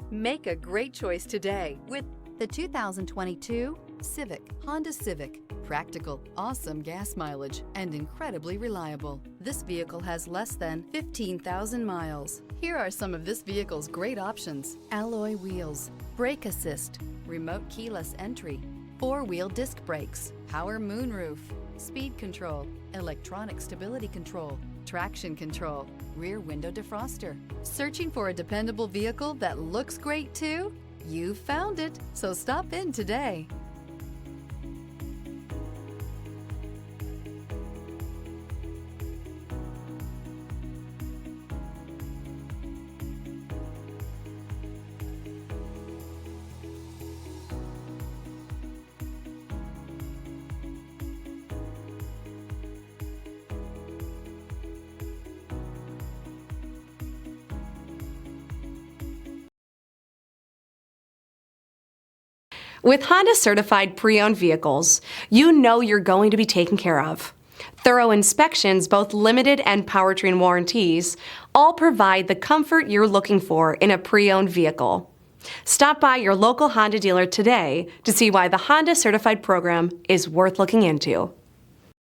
Make a great choice today with the 2022 Honda Civic. Practical, awesome gas mileage, and incredibly reliable. This vehicle has less than 15,000 miles. Here are some of this vehicle's great options: alloy wheels, brake assist, remote keyless entry, four-wheel disc brakes, power moonroof, speed control, electronic stability control, traction control, rear window defroster. Searching for a dependable vehicle that looks great too? You found it, so stop in today. With Honda Certified pre-owned vehicles, you know you're going to be taken care of. Thorough inspections, both limited and powertrain warranties, all provide the comfort you're looking for in a pre-owned vehicle. Stop by your local Honda dealer today to see why the Honda Certified program is worth looking into.